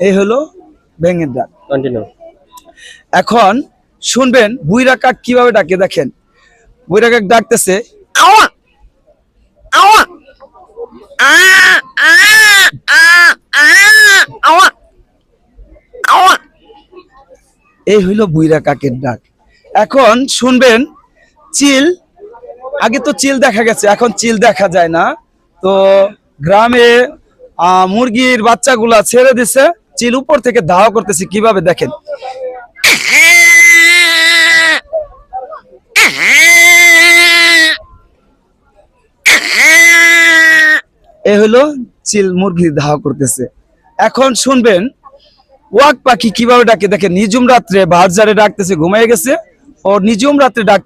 এই হলো ব্যাঙের ডাক। কন্টিনিউ। এখন শুনবেন বুইরা কাক কিভাবে ডাকে, দেখেন। বুইরা কাক ডাকতেছে আওয়া আওয়া আ আ আ আ আওয়া আওয়া। এই হইল বুইরা কাকের ডাক। এখন শুনবেন চিল। আগে তো চিল দেখা গেছে, এখন চিল দেখা যায় না। তো গ্রামে মুরগির বাচ্চাগুলা ছেড়ে দিছে, চিল উপর থেকে ধাওয়া করতেছে কিভাবে দেখেন। এ হলো চিল মুরগি ধাওয়া করতেছে। এখন শুনবেন ওয়াক পাখি কিভাবে ডাকে দেখেন। নিঝুম রাত্রে বাহারজারে ডাকতেছে, ঘুমাই গেছে ও নিঝুম রাত্রে ডাক